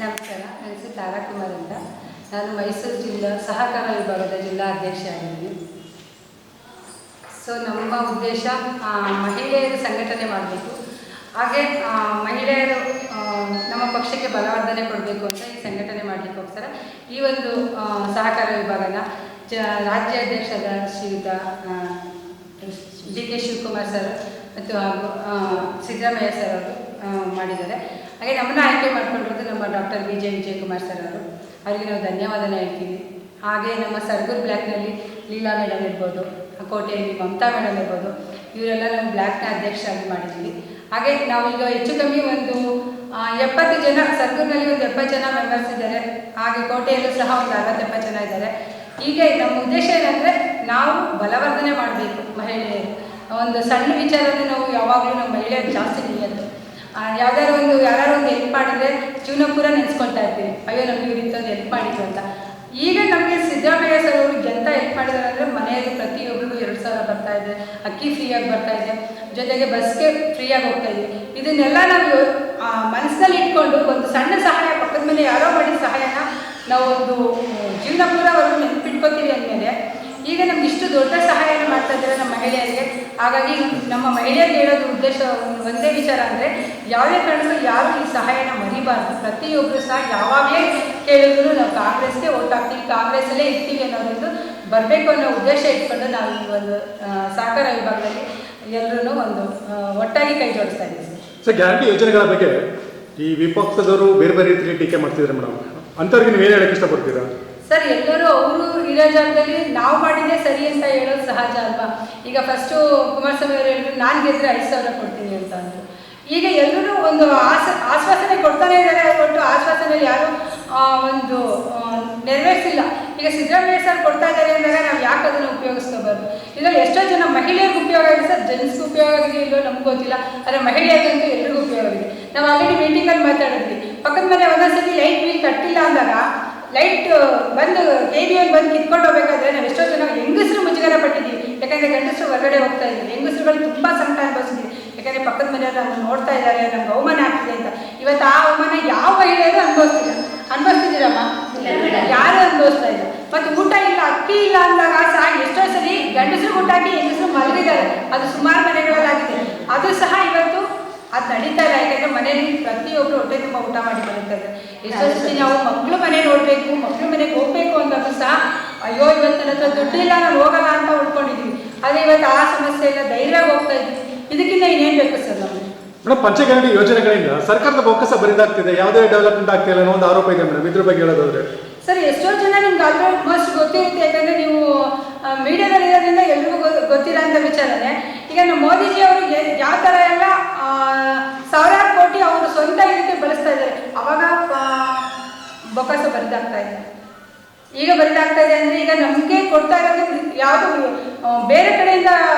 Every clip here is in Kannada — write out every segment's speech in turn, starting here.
ನಮಸ್ಕಾರ. ನನ್ನ ಹೆಸರು ತಾರಾಕುಮಾರ್ ಅಂತ. ನಾನು ಮೈಸೂರು ಜಿಲ್ಲಾ ಸಹಕಾರ ವಿಭಾಗದ ಜಿಲ್ಲಾ ಅಧ್ಯಕ್ಷ ಆಗಿದ್ದೀನಿ. ನಮ್ಮ ಉದ್ದೇಶ ಮಹಿಳೆಯರು ಸಂಘಟನೆ ಮಾಡಬೇಕು, ಹಾಗೆ ಮಹಿಳೆಯರು ನಮ್ಮ ಪಕ್ಷಕ್ಕೆ ಬಲವರ್ಧನೆ ಕೊಡಬೇಕು ಅಂತ ಈ ಸಂಘಟನೆ ಮಾಡಲಿಕ್ಕೋಸ್ಕರ ಈ ಒಂದು ಸಹಕಾರ ವಿಭಾಗನ ರಾಜ್ಯಾಧ್ಯಕ್ಷರಾದ ಶ್ರೀಯುತ ಡಿ.ಕೆ. ಶಿವಕುಮಾರ್ ಸರ್ ಮತ್ತು ಹಾಗೂ ಸಿದ್ದರಾಮಯ್ಯ ಸರ್ ಅವರು ಮಾಡಿದ್ದಾರೆ. ಹಾಗೆ ನಮ್ಮನ್ನು ಆಯ್ಕೆ ಮಾಡಿಕೊಂಡಿರೋದು ನಮ್ಮ ಡಾಕ್ಟರ್ ವಿಜಯಕುಮಾರ್ ಸರ್ ಅವರು. ಅವರಿಗೆ ನಾವು ಧನ್ಯವಾದನ ಹೇಳ್ತೀವಿ. ಹಾಗೆ ನಮ್ಮ ಸರ್ಗೂರು ಬ್ಲ್ಯಾಕ್ನಲ್ಲಿ ಲೀಲಾ ಮೇಡಮ್ ಇರ್ಬೋದು, ಕೋಟೆಯಲ್ಲಿ ಮಮತಾ ಮೇಡಮ್ ಇರ್ಬೋದು, ಇವರೆಲ್ಲ ನಮ್ಮ ಬ್ಲ್ಯಾಕ್ನ ಅಧ್ಯಕ್ಷರಾಗಿ ಮಾಡಿದ್ದೀವಿ. ಹಾಗೆ ನಾವೀಗ ಹೆಚ್ಚು ಕಮ್ಮಿ ಒಂದು 70 ಜನ, ಸರ್ಗೂರಿನಲ್ಲಿ ಒಂದು 70 ಜನ ಮೆಂಬರ್ಸ್ ಇದ್ದಾರೆ. ಹಾಗೆ ಕೋಟೆಯಲ್ಲೂ ಸಹ ಒಂದು 60-70 ಜನ ಇದ್ದಾರೆ. ಹೀಗೆ ನಮ್ಮ ಉದ್ದೇಶ ಏನಂದರೆ ನಾವು ಬಲವರ್ಧನೆ ಮಾಡಬೇಕು. ಮಹಿಳೆಯರು ಒಂದು ಸಣ್ಣ ವಿಚಾರವನ್ನು ನಾವು ಯಾವಾಗಲೂ ನಮ್ಮ ಮಹಿಳೆಯರು ಜಾಸ್ತಿ ನಿಲ್ಲೋದು. ಯಾರು ಒಂದು ಹೆಲ್ಪ್ ಮಾಡಿದರೆ ಜೀವನ ಪೂರ ನೆನೆಸ್ಕೊಳ್ತಾ ಇರ್ತೀವಿ, ಅಯ್ಯೋ ನಮಗೆ ಇವ್ರಿಂಥದ್ದು ಹೆಲ್ಪ್ ಮಾಡಿದ್ರು ಅಂತ. ಈಗ ನಮಗೆ ಸಿದ್ದರಾಮಯ್ಯ ಸರ್ ಅವರು ಎಂತ ಹೆಲ್ಪ್ ಮಾಡಿದ್ದಾರೆ ಅಂದರೆ, ಮನೆಯಲ್ಲಿ ಪ್ರತಿಯೊಬ್ಬರಿಗೂ 2,000 ಬರ್ತಾ ಇದೆ, ಅಕ್ಕಿ ಫ್ರೀಯಾಗಿ ಬರ್ತಾ ಇದೆ, ಜೊತೆಗೆ ಬಸ್ಗೆ ಫ್ರೀಯಾಗಿ ಹೋಗ್ತಾ ಇದ್ದೀವಿ. ಇದನ್ನೆಲ್ಲ ನಾವು ಮನಸ್ಸಿನಲ್ಲಿ ಇಟ್ಕೊಂಡು ಒಂದು ಸಣ್ಣ ಸಹಾಯ, ಪಕ್ಕದ ಮೇಲೆ ಯಾರೋ ಮಾಡಿದ ಸಹಾಯನ ನಾವು ಒಂದು ಜೀವನ ಪೂರವರೆಗೂ ನೆನಪಿಟ್ಕೋತೀವಿ ಅಂದಮೇಲೆ ಈಗ ನಮ್ಗೆ ಇಷ್ಟು ದೊಡ್ಡ ಸಹಾಯನ ಮಾಡ್ತಾ ಇದ್ದಾರೆ ನಮ್ಮ ಮಹಿಳೆಯರಿಗೆ. ಹಾಗಾಗಿ ನಮ್ಮ ಮಹಿಳೆಯರಿಗೆ ಹೇಳೋದು ಉದ್ದೇಶ ಒಂದೇ ವಿಚಾರ ಅಂದರೆ, ಯಾವುದೇ ಕಾರಣಕ್ಕೂ ಯಾರು ಈ ಸಹಾಯನ ಮರಿಬಾರ್ದು. ಪ್ರತಿಯೊಬ್ಬರು ಸಹ ಯಾವಾಗಲೇ ಕೇಳಿದ್ರು ನಾವು ಕಾಂಗ್ರೆಸ್ಗೆ ಓಟ್ ಹಾಕ್ತೀವಿ, ಕಾಂಗ್ರೆಸ್ಸಲ್ಲೇ ಇರ್ತೀವಿ ಅನ್ನೋದೊಂದು ಬರಬೇಕು ಅನ್ನೋ ಉದ್ದೇಶ ಇಟ್ಕೊಂಡು ನಾವು ಈ ಒಂದು ಸಹಕಾರ ವಿಭಾಗದಲ್ಲಿ ಎಲ್ಲರೂ ಒಂದು ಒಟ್ಟಾಗಿ ಕೈ ಜೋಡಿಸ್ತಾ ಇದ್ದೀವಿ ಸರ್. ಗ್ಯಾರಂಟಿ ಯೋಜನೆಗಳ ಬಗ್ಗೆ ಈ ವಿಪಕ್ಷದವರು ಬೇರೆ ಬೇರೆ ರೀತಿಯಲ್ಲಿ ಟೀಕೆ ಮಾಡ್ತಿದ್ದಾರೆ ಮೇಡಮ್, ಅಂಥವ್ರಿಗೆ ನೀವು ಏನು ಹೇಳಕ್ಕೆ ಇಷ್ಟಪಡ್ತೀರಾ? ಸರ್, ಎಲ್ಲರೂ ಅವರು ಇರೋ ಜಾಗದಲ್ಲಿ ನಾವು ಮಾಡಿದ್ದೇ ಸರಿ ಅಂತ ಹೇಳೋದು ಸಹಜ ಅಲ್ವಾ. ಈಗ ಫಸ್ಟು ಕುಮಾರಸ್ವಾಮಿ ಅವರು ಹೇಳಿದ್ರು, ನಾನು ಗೆದ್ದರೆ 5,000 ಕೊಡ್ತೀನಿ ಅಂತ ಅಂದರು. ಈಗ ಎಲ್ಲರೂ ಒಂದು ಆಶ್ವಾಸನೆ ಕೊಡ್ತಾನೆ ಇದ್ದಾರೆ, ಒಟ್ಟು ಆಶ್ವಾಸನೆಯಲ್ಲಿ ಯಾರು ಒಂದು ನೆರವೇರಿಸಿಲ್ಲ. ಈಗ ಸಿದ್ದರಾಮಯ್ಯ ಸರ್ ಕೊಡ್ತಾ ಇದ್ದಾರೆ ಅಂದಾಗ ನಾವು ಯಾಕೆ ಅದನ್ನು ಉಪಯೋಗಿಸ್ಕೋಬಾರ್ದು? ಇದರಲ್ಲಿ ಎಷ್ಟೋ ಜನ ಮಹಿಳೆಯರಿಗೂ ಉಪಯೋಗ ಆಗಿದೆ ಸರ್, ಜೆಂಟ್ಸ್ಗೂ ಉಪಯೋಗ ಆಗಿದೆ ಇಲ್ಲೋ ನಮ್ಗೆ ಗೊತ್ತಿಲ್ಲ, ಆದರೆ ಮಹಿಳೆಯರಿಗಂತೂ ಎಲ್ರಿಗೂ ಉಪಯೋಗ ಆಗಿದೆ. ನಾವು ಆಲ್ರೆಡಿ ಮೀಟಿಂಗಲ್ಲಿ ಮಾತಾಡಿದ್ವಿ, ಪಕ್ಕದ ಮನೆ ಒಂದೊಂದ್ಸತಿ ಲೈಟ್ ಬಿಲ್ ಕಟ್ಟಿಲ್ಲ ಅಂದಾಗ ಲೈಟ್ ಬಂದು KVL ಬಂದು ಕಿತ್ಕೊಂಡು ಹೋಗ್ಬೇಕಾದ್ರೆ ನಾವು ಎಷ್ಟೋ ಜನ ಹೆಂಗಸರು ಮುಜುಗರ ಪಟ್ಟಿದ್ದೀವಿ. ಯಾಕಂದರೆ ಗಂಡಸರು ಹೊರಗಡೆ ಹೋಗ್ತಾ ಇದ್ದೀವಿ, ಹೆಂಗಸರುಗಳು ತುಂಬ ಸಂಕಟ ಅನುಭವಿಸಿದ್ದೀವಿ. ಯಾಕಂದರೆ ಪಕ್ಕದ ಮನೆಯವರು ನಮ್ಮನ್ನು ನೋಡ್ತಾ ಇದ್ದಾರೆ, ನಮ್ಗೆ ಅವಮಾನ ಆಗ್ತಿದೆ ಅಂತ. ಇವತ್ತು ಆ ಅವಮಾನ ಯಾವ ಮಹಿಳೆಯರು ಅನುಭವಿಸ್ತಿದ್ದೀರಮ್ಮ? ಯಾರು ಅನುಭವಿಸ್ತಾ ಇಲ್ಲ. ಮತ್ತು ಊಟ ಇಲ್ಲ, ಅಕ್ಕಿ ಇಲ್ಲ ಅಂದಾಗ ಸಹ ಎಷ್ಟೋ ಸರಿ ಗಂಡಸರು ಊಟ ಹಾಕಿ ಹೆಂಗಸರು ಮಲಗಿದ್ದಾರೆ. ಅದು ಸುಮಾರು ಮನೆಗಳಲ್ಲಾಗಿದೆ. ಅದು ಸಹ ಇವತ್ತು ಅದು ನಡೀತಾ ಇಲ್ಲ. ಯಾಕಂದರೆ ಮನೆಯಲ್ಲಿ ಪ್ರತಿಯೊಬ್ಬರು ಹೊಟ್ಟೆ ತುಂಬ ಊಟ ಮಾಡಿ ಮಲಗ್ತಾ ಇದ್ದಾರೆ. ಎಷ್ಟೋ ಸತಿ ನಾವು ಮಕ್ಕಳು ಮನೆ ನೋಡಬೇಕು, ಮಕ್ಕಳು ಮನೆಗೆ ಹೋಗಬೇಕು ಅಂದಾಗ ಸಹ ಅಯ್ಯೋ ಇವತ್ತು ನನ್ನ ಹತ್ರ ದುಡ್ಡಿಲ್ಲ, ನಾನು ಹೋಗಲ್ಲ ಅಂತ ಉಳ್ಕೊಂಡಿದ್ದೀವಿ. ಆದರೆ ಇವತ್ತು ಆ ಸಮಸ್ಯೆ ಇಲ್ಲ, ಧೈರ್ಯವಾಗಿ ಹೋಗ್ತಾ ಇದ್ದೀವಿ. ಇದಕ್ಕಿಂತ ಇನ್ನೇನು ಬೇಕು ಸರ್ ನಮಗೆ? ಮೇಡಮ್, ಪಂಚಗ್ಯಾರಂಟಿ ಯೋಜನೆಗಳಿಂದ ಸರ್ಕಾರದ ಬೊಕ್ಕಸ ಬರಿದಾಗ್ತಿದೆ, ಯಾವುದೇ ಡೆವಲಪ್ಮೆಂಟ್ ಆಗ್ತಿಲ್ಲ ಅನ್ನೋ ಒಂದು ಆರೋಪ ಇದೆ ಮೇಡಮ್. ಇದ್ರ ಬಗ್ಗೆ ಹೇಳೋದಾದ್ರೆ ಸರ್, ಎಷ್ಟೋ ಜನ ನಿಮ್ಗೆ ಆಲ್ಮೋಸ್ಟ್ ಗೊತ್ತಿರುತ್ತೆ. ಯಾಕಂದರೆ ನೀವು ಮೀಡಿಯಾದಲ್ಲಿ ಇರೋದ್ರಿಂದ ಎಲ್ರಿಗೂ ಗೊತ್ತಿರೋ ಅಂಥ ವಿಚಾರನೇ. ಈಗ ನಮ್ಮ ಮೋದಿಜಿ ಅವರು ಯಾವ ಥರ ಎಲ್ಲ ಸಾವಿರಾರು ಕೋಟಿ ಅವರು ಸ್ವಂತ ಇದಕ್ಕೆ ಬಳಸ್ತಾ ಇದ್ದಾರೆ. ಅವಾಗ ಬೊಕ್ಕಸ ಬರಿದಾಗ್ತಾ ಇದೆ, ಈಗ ಬರಿದಾಗ್ತಾ ಇದೆ ಅಂದರೆ ಈಗ ನಮಗೆ ಕೊಡ್ತಾ ಇರೋದು ಯಾವುದು ಬೇರೆ ಕಡೆಯಿಂದ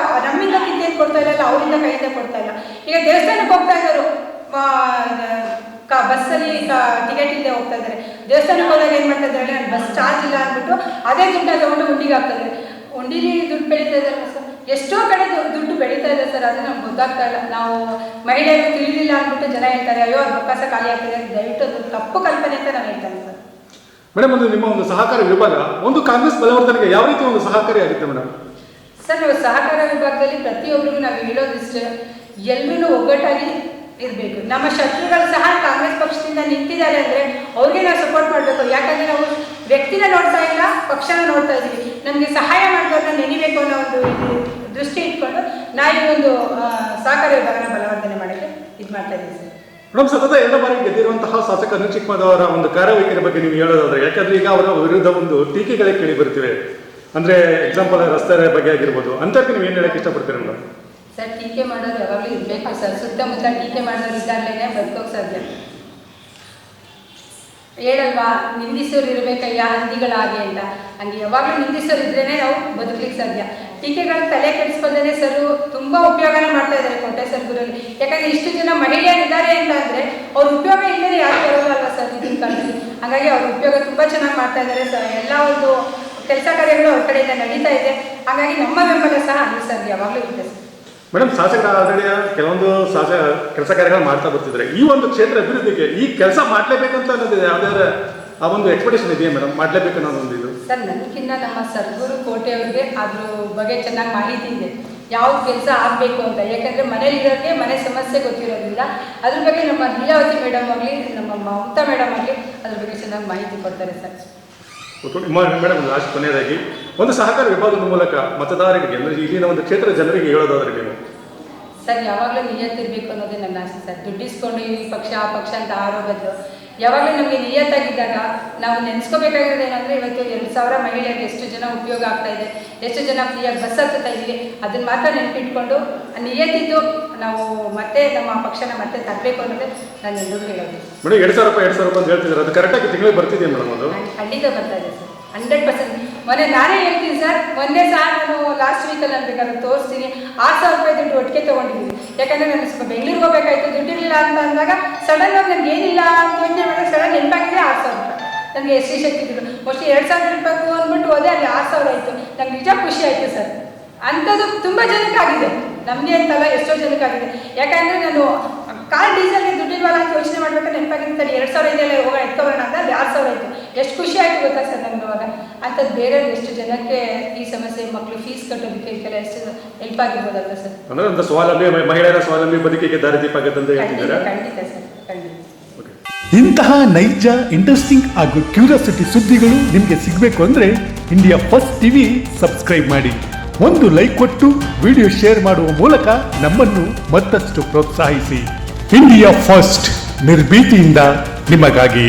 ನಮ್ಮಿಂದ ಕಿತ್ತೇನು ಕೊಡ್ತಾ ಇಲ್ಲ, ಅವರಿಂದ ಕೈಯಿಂದ ಕೊಡ್ತಾ ಇಲ್ಲ. ಈಗ ದೇವಸ್ಥಾನಕ್ಕೆ ಹೋಗ್ತಾ ಇದ್ದಾರೆ, ಬಸ್ಸಲ್ಲಿ ಟಿಕೆಟ್ ಇಲ್ಲದೆ ಹೋಗ್ತಾ ಇದ್ದಾರೆ. ದೇವಸ್ಥಾನಕ್ಕೆ ಹೋದಾಗ ಏನು ಮಾಡ್ತಾ ಇದ್ದಾರೆ, ಬಸ್ ಚಾರ್ಜ್ ಇಲ್ಲ ಅಂದ್ಬಿಟ್ಟು ಅದೇ ದುಡ್ಡನ್ನ ತಗೊಂಡು ಉಂಡಿಗೆ ಆಗ್ತಾ ಇದ್ದಾರೆ. ಉಂಡಿಲಿ ದುಡ್ಡು ಬೆಳೀತಾ ಇದ್ದಾರೆ ಸರ್, ಎಷ್ಟೋ ಕಡೆ ದುಡ್ಡು ಬೆಳೀತಾ ಇದೆ ಸರ್. ಅದು ನಮ್ಗೆ ಗೊತ್ತಾಗ್ತಾ ಇಲ್ಲ. ನಾವು ಮಹಿಳೆಯರು ತಿಳಿದಿಲ್ಲ ಅಂದ್ಬಿಟ್ಟು ಜನ ಹೇಳ್ತಾರೆ, ಅಯ್ಯೋ ಅದು ಬೊಕ್ಕಸ ಖಾಲಿ ಆಗ್ತದೆ. ದಯವಿಟ್ಟು ಅದು ತಪ್ಪು ಕಲ್ಪನೆ ಅಂತ ನಾನು ಹೇಳ್ತೇನೆ ಸರ್. ಮೇಡಮ್, ನಿಮ್ಮ ಒಂದು ಸಹಕಾರ ವಿಭಾಗ ಒಂದು ಕಾಂಗ್ರೆಸ್ ಬಲವರ್ಧನೆಗೆ ಯಾವ ರೀತಿ ಒಂದು ಸಹಕಾರಿ ಆಗುತ್ತೆ ಮೇಡಮ್? ಸರ್, ನಾವು ಸಹಕಾರ ವಿಭಾಗದಲ್ಲಿ ಪ್ರತಿಯೊಬ್ಬರಿಗೂ ನಾವು ಹೇಳೋದಿಷ್ಟೇ, ಎಲ್ಲರೂ ಒಗ್ಗಟ್ಟಾಗಿ ಇರಬೇಕು. ನಮ್ಮ ಶತ್ರುಗಳು ಸಹ ಕಾಂಗ್ರೆಸ್ ಪಕ್ಷದಿಂದ ನಿಂತಿದ್ದಾರೆ ಅಂದರೆ ಅವ್ರಿಗೆ ನಾವು ಸಪೋರ್ಟ್ ಮಾಡಬೇಕು. ಯಾಕಂದರೆ ನಾವು ವ್ಯಕ್ತಿನ ನೋಡ್ತಾ ಇಲ್ಲ, ಪಕ್ಷನ ನೋಡ್ತಾ ಇದ್ದೀವಿ. ನಮಗೆ ಸಹಾಯ ಮಾಡಿದವ್ರನ್ನ ನೆನಿಬೇಕು ಅನ್ನೋ ಒಂದು ದೃಷ್ಟಿ ಇಟ್ಕೊಂಡು ನಾವು ಈ ಒಂದು ಸಹಕಾರ ವಿಭಾಗನ ಬಲವರ್ಧನೆ ಮಾಡೋಕ್ಕೆ ಇದು ಮಾಡ್ತಾ ಇದ್ದೀವಿ ಸರ್. ಮೇಡಮ್, ಸತತ 2 ಬಾರಿ ಗೆದ್ದಿರುವಂತಹ ಶಾಸಕ ಅನಿಲ್ ಚಿಕ್ಕಮದ ಅವರ ಒಂದು ಕಾರ್ಯವೈಖರಿ ಬಗ್ಗೆ ನೀವು ಹೇಳೋದಾದ್ರೆ, ಯಾಕಂದ್ರೆ ಈಗ ಅವರ ವಿರುದ್ಧ ಒಂದು ಟೀಕೆಗಳೇ ಕೇಳಿ ಬರ್ತಿವೆ. ಅಂದ್ರೆ ಎಕ್ಸಾಂಪಲ್ ರಸ್ತೆ ಬಗ್ಗೆ ಆಗಿರ್ಬೋದು, ಅಂತಕ್ಕೆ ನೀವು ಏನು ಹೇಳಕ್ಕೆ ಇಷ್ಟಪಡ್ತೀರಿ ಮೇಡಮ್? ಸರ್, ಟೀಕೆ ಮಾಡೋರು ಯಾವಾಗಲೂ ಇರಬೇಕು ಸರ್. ಸುತ್ತಮುತ್ತ ಟೀಕೆ ಮಾಡೋರು ಇದ್ದಾಗಲೇ ಬದುಕೋಕೆ ಸಾಧ್ಯ. ಹೇಳಲ್ವಾ, ನಿಂದಿಸೋರು ಇರಬೇಕಯ್ಯ ಹಂದಿಗಳಾಗೆ ಅಂತ. ಹಂಗೆ ಯಾವಾಗಲೂ ನಿಂದಿಸೋರು ಇದ್ರೇ ನಾವು ಬದುಕಲಿಕ್ಕೆ ಸಾಧ್ಯ. ಟೀಕೆಗಳು ತಲೆ ಕೆಡಿಸ್ಕೊಂಡೇ ಸರ್ ತುಂಬ ಉಪಯೋಗನ ಮಾಡ್ತಾ ಇದ್ದಾರೆ ಕೋಟೆ ಸರ್ಗೂರಲ್ಲಿ. ಯಾಕಂದರೆ ಇಷ್ಟು ಜನ ಮಹಿಳೆಯರಿದ್ದಾರೆ ಅಂತ ಅಂದರೆ ಅವ್ರ ಉಪಯೋಗ ಇಲ್ಲದೆ ಯಾರು ಬರೋಲ್ಲ ಸರ್ ಇದನ್ನ ಕಾಲದಲ್ಲಿ. ಹಾಗಾಗಿ ಅವ್ರ ಉಪಯೋಗ ತುಂಬ ಚೆನ್ನಾಗಿ ಮಾಡ್ತಾ ಇದ್ದಾರೆ ಸರ್. ಎಲ್ಲ ಒಂದು ಕೆಲಸ ಕಾರ್ಯಗಳು ಅವ್ರ ಕಡೆಯಿಂದ ನಡೀತಾ ಇದೆ. ಹಾಗಾಗಿ ನಮ್ಮ ಬೆಂಬಲ ಸಹ ಅನಿಲ್ ಸರ್ಗೆ ಯಾವಾಗಲೂ ಇದೆ ಸರ್. ಮೇಡಮ್, ಶಾಸಕರ ಆಲ್ರೆಡಿ ಕೆಲವೊಂದು ಕೆಲಸ ಕಾರ್ಯಗಳು ಮಾಡ್ತಾ ಬರ್ತಿದ್ದಾರೆ. ಈ ಒಂದು ಕ್ಷೇತ್ರ ಅಭಿವೃದ್ಧಿಗೆ ಈ ಕೆಲಸ ಮಾಡಲೇಬೇಕಂತ ಅನ್ನೋದು ಯಾವ್ದಾದ್ರು ಆ ಒಂದು ಎಕ್ಸ್ಪೆಕ್ಟೇಷನ್ ಇದೆಯಾ ಮೇಡಮ್? ಮಾಡಲೇಬೇಕು ಅನ್ನೋದು ಒಂದು ಇದು. ಸರ್, ನನಗಿನ್ನ ನಮ್ಮ ಸರ್ಗೂರು ಕೋಟೆ ಅವ್ರಿಗೆ ಅದ್ರ ಬಗ್ಗೆ ಚೆನ್ನಾಗಿ ಮಾಹಿತಿ ಇದೆ, ಯಾವ ಕೆಲಸ ಆಗಬೇಕು ಅಂತ. ಯಾಕಂದರೆ ಮನೇಲಿರೋಕ್ಕೆ ಮನೆ ಸಮಸ್ಯೆ ಗೊತ್ತಿರೋದ್ರಿಂದ ಅದ್ರ ಬಗ್ಗೆ ನಮ್ಮ ಲೀಲಾವತಿ ಮೇಡಮ್ ಆಗಲಿ, ನಮ್ಮ ಮಮತಾ ಮೇಡಮ್ ಆಗಲಿ ಅದ್ರ ಬಗ್ಗೆ ಚೆನ್ನಾಗಿ ಮಾಹಿತಿ ಕೊಡ್ತಾರೆ ಸರ್. ಮೇಡಮ್, ಲಾಸ್ಟ್ ಕೊನೆಯದಾಗಿ ಒಂದು ಸಹಕಾರ ವಿಭಾಗದ ಮೂಲಕ ಮತದಾರರಿಗೆ ಅಂದರೆ ಇಲ್ಲಿನ ಒಂದು ಕ್ಷೇತ್ರದ ಜನರಿಗೆ ಹೇಳೋದಾದ್ರೆ ನೀವು? ಸರ್, ಯಾವಾಗಲೂ ನಿಯತ್ತಿರಬೇಕು ಅನ್ನೋದೇ ನನ್ನ ಆಸೆ ಸರ್. ದುಡ್ಡಿಸ್ಕೊಂಡು ಈ ಪಕ್ಷ ಆ ಪಕ್ಷ ಅಂತ ಆರೋಗ್ಯದ್ದು ಯಾವಾಗಲೂ ನಮಗೆ ನಿಯತ್ತಾಗಿದ್ದಾಗ ನಾವು ನೆನೆಸ್ಕೋಬೇಕಾಗಿರೋದು ಏನಂದರೆ, ಇವತ್ತು 2,000 ಮಹಿಳೆಯರಿಗೆ ಎಷ್ಟು ಜನ ಉಪಯೋಗ ಆಗ್ತಾ ಇದೆ, ಎಷ್ಟು ಜನ ಫ್ರೀಯಾಗಿ ಬಸ್ ಹತ್ತುತ್ತಾ ಇದ್ದೀವಿ, ಅದನ್ನು ಮಾತ್ರ ನೆನಪಿಟ್ಕೊಂಡು ನಿಯತ್ತಿದ್ದು ನಾವು ಮತ್ತೆ ನಮ್ಮ ಪಕ್ಷನ ಮತ್ತೆ ತರಬೇಕು ಅನ್ನೋದೇ ನಾನು ಎಲ್ಲರಿಗೂ ಹೇಳೋದು. ಮೇಡಮ್, 2,000 ರೂಪಾಯಿ ಅಂತ ಹೇಳ್ತಿದ್ದಾರೆ, ಅದು ಕರೆಕ್ಟಾಗಿ ತಿಂಗಳಿಗೆ ಬರ್ತಿದೆಯಾ ಮೇಡಮ್? ಅದು ಖಂಡಿತ ಬರ್ತಾ ಇದೆ ಸರ್, 100%. ಮೊನ್ನೆ ನಾನೇ ಹೇಳ್ತೀನಿ ಸರ್, ಮೊನ್ನೆ ಸಹ ನಾನು ಲಾಸ್ಟ್ ವೀಕಲ್ಲಿ ಅನ್ಬೇಕಾದ್ರೆ ತೋರಿಸ್ತೀನಿ, 6,000 ರೂಪಾಯಿ ದುಡ್ಡು ಒಟ್ಟಿಗೆ ತೊಗೊಂಡಿದ್ದೀನಿ. ಯಾಕಂದರೆ ನಾನು ಸ್ವಲ್ಪ ಬೆಂಗಳೂರಿಗೆ ಹೋಗಬೇಕಾಯ್ತು, ದುಡ್ಡಿರಲಿಲ್ಲ ಅಂತ ಅಂದಾಗ ಸಡನ್ ಆಗಿ ನನಗೆ ಏನಿಲ್ಲ ಅಂತ ಯೋಚನೆ ಮಾಡಿದ್ರೆ ಸಡನ್ ನೆನಪಾಗಿದೆ 6,000 ರೂಪಾಯಿ. ನನಗೆ ಎಷ್ಟು ಶಕ್ತಿ ಇದ್ರು ಮೋಸ್ಟ್ಲಿ 2,000 ರೂಪಾಯಿ ಅಂದ್ಬಿಟ್ಟು ಹೋದೆ, ಅಲ್ಲಿ 6,000 ಆಯಿತು. ನಂಗೆ ನಿಜ ಖುಷಿ ಆಯಿತು ಸರ್. ಅಂಥದ್ದು ತುಂಬ ಜನಕ್ಕಾಗಿದೆ, ನಮಗೆ ಅಂತಲ್ಲ ಎಷ್ಟೋ ಜನಕ್ಕಾಗಿದೆ. ಯಾಕಂದರೆ ನಾನು ಕಾರ್ ಡೀಸೆಲ್ಗೆ ದುಡ್ಡಿಲ್ವಲ್ಲ ಅಂತ ಯೋಚನೆ ಮಾಡ್ಬೇಕಾದ್ರೆ ನೆನಪಾಗಿರ್ತಾರೆ, 2,000 ಇದೆಲ್ಲ ಹೋಗೋಣ ಎತ್ಕೊಳ್ಳೋಣ ಅಂತ, ಅಲ್ಲಿ 6,000 ಆಯಿತು. ಎಷ್ಟು ಖುಷಿ ಆಯಿತು ಗೊತ್ತಾ ಸರ್ ನಮ್ಗೆ ಅವಾಗ. ಅಂಥದ್ದು ಬೇರೆ ಎಷ್ಟು ಜನಕ್ಕೆ ಈ ಸಮಸ್ಯೆ, ಮಕ್ಕಳು ಫೀಸ್ ಕಟ್ಟೋದಕ್ಕೆ ಇದಕ್ಕೆಲ್ಲ ಎಷ್ಟು ಹೆಲ್ಪ್ ಆಗಿರ್ಬೋದಲ್ಲ ಸರ್. ಅಂದರೆ ಒಂದು ಸ್ವಾವಲಂಬಿ ಮಹಿಳೆಯರ ಸ್ವಾವಲಂಬಿ ಬದುಕಿಗೆ ದಾರಿದೀಪ ಆಗುತ್ತೆ ಅಂತ ಹೇಳ್ತಿದ್ದಾರೆ. ಖಂಡಿತ ಸರ್, ಖಂಡಿತ. ಇಂತಹ ನೈಜ, ಇಂಟ್ರೆಸ್ಟಿಂಗ್ ಹಾಗೂ ಕ್ಯೂರಿಯಾಸಿಟಿ ಸುದ್ದಿಗಳು ನಿಮಗೆ ಸಿಗಬೇಕು ಅಂದರೆ ಇಂಡಿಯಾ ಫಸ್ಟ್ ಟಿವಿ ಸಬ್ಸ್ಕ್ರೈಬ್ ಮಾಡಿ. ಒಂದು ಲೈಕ್ ಕೊಟ್ಟು ವಿಡಿಯೋ ಶೇರ್ ಮಾಡುವ ಮೂಲಕ ನಮ್ಮನ್ನು ಮತ್ತಷ್ಟು ಪ್ರೋತ್ಸಾಹಿಸಿ. ಇಂಡಿಯಾ ಫಸ್ಟ್, ನಿರ್ಭೀತಿಯಿಂದ ನಿಮಗಾಗಿ.